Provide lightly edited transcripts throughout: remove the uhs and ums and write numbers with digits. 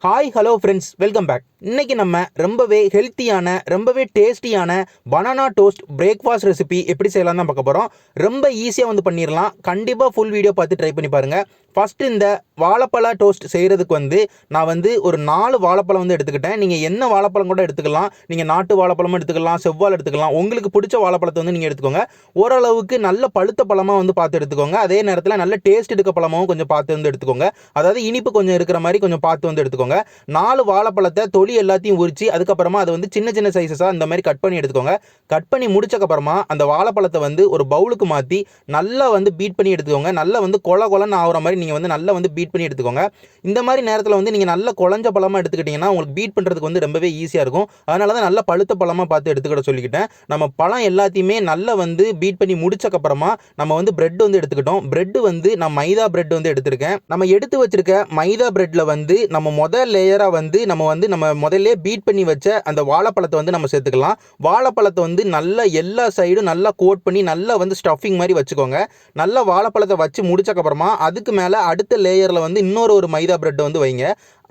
Hi hello friends, welcome back. இன்றைக்கி நம்ம ரொம்பவே ஹெல்த்தியான ரொம்பவே டேஸ்டியான பனானா டோஸ்ட் பிரேக்ஃபாஸ்ட் ரெசிபி எப்படி செய்யலாம் தான் பார்க்க போகிறோம். ரொம்ப ஈஸியாக பண்ணிடலாம். கண்டிப்பாக ஃபுல் வீடியோ பார்த்து ட்ரை பண்ணி பாருங்கள். ஃபஸ்ட்டு இந்த வாழைப்பழ டோஸ்ட் செய்கிறதுக்கு நான் ஒரு 4 வாழைப்பழம் எடுத்துக்கிட்டேன். நீங்கள் என்ன வாழைப்பழம் கூட எடுத்துக்கலாம். நீங்கள் நாட்டு வாழைப்பழமும் எடுத்துக்கலாம், செவ்வாழை எடுத்துக்கலாம். உங்களுக்கு பிடிச்ச வாழைப்பழத்தை நீங்கள் எடுத்துக்கோங்க. ஓரளவுக்கு நல்ல பழுத்த பழமாக பார்த்து எடுத்துக்கோங்க. அதே நேரத்தில் நல்ல டேஸ்ட் இருக்க பழமாகவும் கொஞ்சம் பார்த்து எடுத்துக்கோங்க. அதாவது இனிப்பு கொஞ்சம் இருக்கிற மாதிரி கொஞ்சம் பார்த்து எடுத்துக்கோங்க. 4 வாழைப்பழத்தை தொலி எல்லாத்தையும் உரிச்சு அதுக்கப்புறமா அதை சின்ன சின்ன சைஸஸாக இந்த மாதிரி கட் பண்ணி எடுத்துக்கோங்க. கட் பண்ணி முடிச்சக்கப்புறமா அந்த வாழைப்பழத்தை ஒரு பவுலுக்கு மாற்றி நல்லா பீட் பண்ணி எடுத்துக்கோங்க. நல்லா கொல கொலன்னு ஆகிற மாதிரி நீங்கள் நல்லா பீட் பண்ணி எடுத்துக்கோங்க. இந்த மாதிரி நேரத்தில் நீங்கள் நல்ல குழஞ்ச பழமாக எடுத்துக்கிட்டிங்கன்னா உங்களுக்கு பீட் பண்ணுறதுக்கு ரொம்பவே ஈஸியாக இருக்கும். அதனால தான் நல்ல பழுத்த பழமாக பார்த்து எடுத்துக்கிட்ட சொல்லிக்கிட்டேன். நம்ம பழம் எல்லாத்தையுமே நல்லா பீட் பண்ணி முடிச்சக்கப்புறமா நம்ம பிரெட் எடுத்துக்கிட்டோம். பிரெட் நான் மைதா பிரெட் எடுத்திருக்கேன். நம்ம எடுத்து வச்சிருக்க மைதா பிரெட்ல நம்ம முதல் லேயராக நம்ம முதல்ல பீட் பண்ணி வச்ச அந்த வாழைப்பழத்தை நம்ம சேர்த்துக்கலாம். வாழைப்பழத்தை நல்லா எல்லா சைடும் நல்லா கோட் பண்ணி நல்லா ஸ்டஃபிங் மாதிரி வச்சுக்கோங்க. நல்லா வாழைப்பழத்தை வச்சு முடிச்சக்கப்புறமா அதுக்கு மேலே அடுத்த லேயரில் இன்னொரு மைதா பிரெட் வைங்க.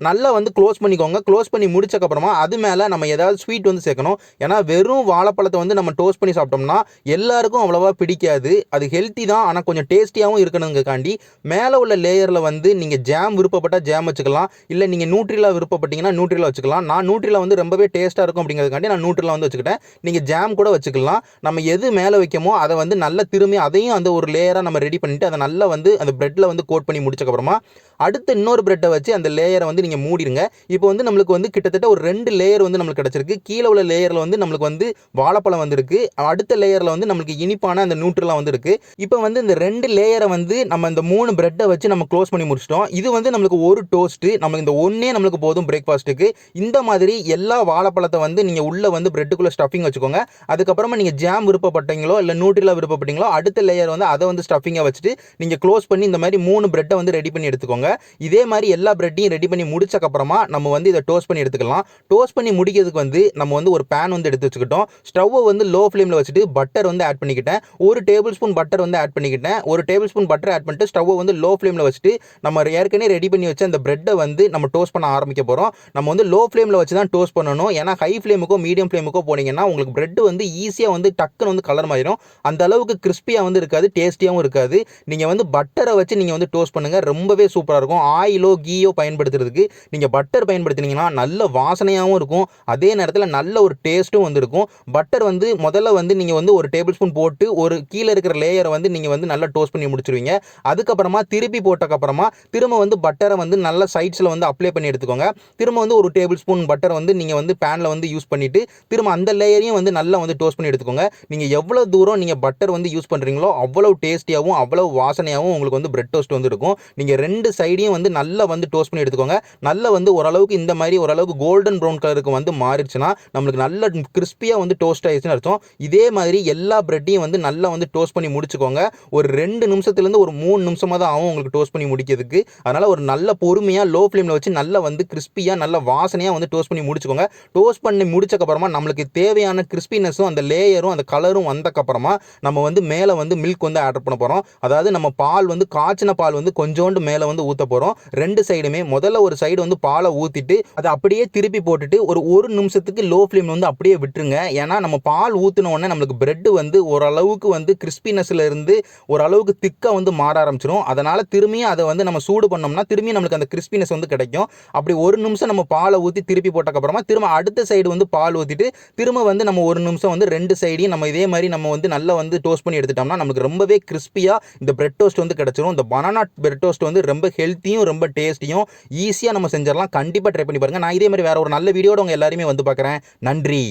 நல்லா க்ளோஸ் பண்ணிக்கோங்க. க்ளோஸ் பண்ணி முடிச்சக்கப்புறமா அது மேலே நம்ம ஏதாவது ஸ்வீட் சேர்க்கணும். ஏன்னா வெறும் வாழைப்பழத்தை நம்ம டோஸ்ட் பண்ணி சாப்பிட்டோம்னா எல்லாருக்கும் அவ்வளோவா பிடிக்காது. அது ஹெல்த்தி தான், ஆனால் கொஞ்சம் டேஸ்டியாகவும் இருக்கணுங்காண்டி மேலே உள்ள லேயரில் நீங்கள் ஜாம் விருப்பப்பட்டால் ஜாம் வச்சுக்கலாம். இல்லை நீங்கள் நியூட்ரிலா விருப்பப்பட்டீங்கன்னா நியூட்ரிலா வச்சுக்கலாம். நான் நியூட்ரிலா ரொம்பவே டேஸ்ட்டாக இருக்கும் அப்படிங்கிறதுக்காண்டி நான் நியூட்ரிலா வச்சுக்கிட்டேன். நீங்கள் ஜாம் கூட வச்சுக்கலாம். நம்ம எது மேலே வைக்கமோ அதை நல்லா திரும்பி அதையும் அந்த ஒரு லேயராக நம்ம ரெடி பண்ணிவிட்டு அதை நல்லா அந்த பிரெட்டில் கோட் பண்ணி முடிச்சக்கப்புறமா அடுத்து இன்னொரு பிரெட்டை வச்சு அந்த லேயரை நீங்கள் மூடிடுங்க. இப்போ நம்மளுக்கு கிட்டத்தட்ட ஒரு 2 லேயர் நம்மளுக்கு கிடச்சிருக்கு. கீழே உள்ள லேயரில் நம்மளுக்கு வாழைப்பழம் வந்திருக்கு. அடுத்த லேயரில் நம்மளுக்கு இனிப்பான அந்த நியூட்ரிலா இருக்கு. இப்போ இந்த 2 லேயரை நம்ம இந்த 3 பிரெட்டை வச்சு நம்ம க்ளோஸ் பண்ணி முடிச்சிட்டோம். இது நம்மளுக்கு ஒரு டோஸ்ட்டு. நம்ம இந்த ஒன்றே நம்மளுக்கு போதும் பிரேக்ஃபாஸ்ட்டுக்கு. இந்த மாதிரி எல்லா வாழைப்பழத்தை நீங்கள் உள்ள பிரெட்டுக்குள்ளே ஸ்டஃபிங் வச்சுக்கோங்க. அதுக்கப்புறமா நீங்கள் ஜாம் விருப்பப்பட்டீங்களோ இல்லை நியூட்ரிலா விருப்பப்பட்டீங்களோ அடுத்த லேயர் அதை ஸ்டஃபிங்காக வச்சுட்டு நீங்கள் க்ளோஸ் பண்ணி இந்த மாதிரி 3 பிரெட்டை ரெடி பண்ணி எடுத்துக்கோங்க. இதே மாதிரி எல்லா பிரெட்டையும் ரெடி பண்ணி முடிச்சக்கப்புறமா நம்ம இதை டோஸ்ட் பண்ணி எடுத்துக்கலாம். டோஸ்ட் பண்ணி முடிக்கிறதுக்கு நம்ம ஒரு பேன் எடுத்து வச்சுக்கிட்டோம். ஸ்டவ்வை லோ ஃப்ளேமில் வச்சுட்டு பட்டர் ஆட் பண்ணிக்கிட்டேன். 1 டேபிள் ஸ்பூன் பட்டர் ஆட் பண்ணிக்கிட்டேன். 1 டேபிள் ஸ்பூன் பட்டர் ஆட் பண்ணிட்டு ஸ்டவ்வை லோ ஃப்ளேமில் வச்சுட்டு நம்ம ஏற்கனவே ரெடி பண்ணி வச்ச அந்த பிரெட்டை நம்ம டோஸ்ட் பண்ண ஆரம்பிக்க போகிறோம். நம்ம லோ ஃப்ளேமில் வச்சு தான் டோஸ்ட் பண்ணணும். ஏன்னா ஹை ஃப்ளேமுக்கோ மீடியம் ஃப்ளேமுக்கோ போனீங்கன்னா உங்களுக்கு பிரெட் ஈஸியாக டக்குன்னு கலர் மாறிடும். அந்த அளவுக்கு கிறிஸ்பியாக இருக்காது, டேஸ்டியாகவும் இருக்காது. நீங்கள் பட்டரை வச்சு நீங்கள் டோஸ்ட் பண்ணுங்கள். ரொம்பவே சூப்பராக இருக்கும். ஆயிலோ கீயோ பயன்படுத்துறதுக்கு நீங்கள் பட்டர் பயன்படுத்தினீங்கன்னா நல்ல வாசனையாகவும் இருக்கும். அதே நேரத்தில் நல்ல ஒரு டேஸ்ட்டும் இருக்கும். பட்டர் முதல்ல நீங்கள் 1 டேபிள் ஸ்பூன் போட்டு ஒரு கீழே இருக்கிற லேயரை நீங்கள் நல்லா டோஸ்ட் பண்ணி முடிச்சிருவீங்க. அதுக்கப்புறமா திருப்பி போட்டக்கப்புறமா திரும்ப பட்டரை நல்லா சைட்ஸில் அப்ளை பண்ணி எடுத்துக்கோங்க. திரும்ப 1 டேபிள் ஸ்பூன் பட்டர் நீங்கள் பேனில் யூஸ் பண்ணிவிட்டு திரும்ப அந்த லேயரையும் நல்லா டோஸ்ட் பண்ணி எடுத்துக்கோங்க. நீங்கள் எவ்வளோ தூரம் நீங்கள் பட்டர் யூஸ் பண்ணுறீங்களோ அவ்வளோ டேஸ்டியாகவும் அவ்வளோ வாசனையாகவும் உங்களுக்கு பிரெட் டோஸ்ட் இருக்கும். நீங்கள் 2 சைடையும் நல்லா டோஸ்ட் பண்ணி எடுத்துக்கோங்க. நல்லா ஓரளவுக்கு இந்த மாதிரி ஓரளவுக்கு கோல்டன் ப்ரௌன் கலருக்கு மாறிடுச்சுன்னா நம்மளுக்கு நல்ல கிறிஸ்பியாக டோஸ்ட் ஆயிடுச்சுன்னு அர்த்தம். இதே மாதிரி எல்லா பிரெட்டையும் நல்லா டோஸ்ட் பண்ணி முடிச்சுக்கோங்க. ஒரு 2 நிமிஷத்துலேருந்து ஒரு 3 நிமிஷமாக தான் ஆகும் உங்களுக்கு டோஸ்ட் பண்ணி முடிக்கிறதுக்கு. அதனால் ஒரு நல்ல பொறுமையாக லோ ஃப்ளேமில் வச்சு நல்லா கிறிஸ்பியாக நல்ல வாசனையாக டோஸ்ட் பண்ணி முடிச்சுக்கோங்க. டோஸ்ட் பண்ணி முடிச்சக்கப்புறமா நம்மளுக்கு தேவையான கிறிஸ்பினஸும் அந்த லேயரும் அந்த கலரும் வந்தக்கப்புறமா நம்ம மேலே மில்க் ஆட் பண்ண போகிறோம். அதாவது நம்ம பால் காய்ச்சின பால் கொஞ்சோண்டு மேலே ஊற்ற போகிறோம். 2 சைடுமே முதல்ல ஒரு சைடு பாலை ஊற்றிட்டு அதை அப்படியே திருப்பி போட்டுட்டு ஒரு நிமிஷத்துக்கு லோ ஃப்ளேம் அப்படியே விட்டுருங்க. ஏன்னா நம்ம பால் ஊற்றின உடனே நம்மளுக்கு பிரெட் ஓரளவுக்கு கிறிஸ்பினஸ்ல இருந்து ஓரளவுக்கு திக்காக மாற ஆரம்பிச்சிடும். அதனால் திரும்பியும் அதை நம்ம சூடு பண்ணோம்னா திரும்பியும் நம்மளுக்கு அந்த கிறிஸ்பினஸ் கிடைக்கும். அப்படி ஒரு நிமிஷம் நம்ம பாலை ஊற்றி திருப்பி போட்டக்கப்புறமா திரும்ப அடுத்த சைடு பால் ஊற்றிட்டு திரும்ப நம்ம ஒரு நிமிஷம் 2 சைடையும் நம்ம இதே மாதிரி நம்ம நல்லா டோஸ்ட் பண்ணி எடுத்துட்டோம்னா நமக்கு ரொம்பவே கிறிஸ்பியாக இந்த பிரெட் டோஸ்ட் கிடைச்சிடும். இந்த பனானா பிரெட் டோஸ்ட் ரொம்ப ஹெல்த்தியும் ரொம்ப டேஸ்டியும் ஈஸியாக நம்ம செஞ்சிடலாம். கண்டிப்பாக ட்ரை பண்ணி பாருங்கள். நான் இதே மாதிரி வேறு ஒரு நல்ல வீடியோட உங்கள் எல்லாருமே பார்க்குறேன். நன்றி.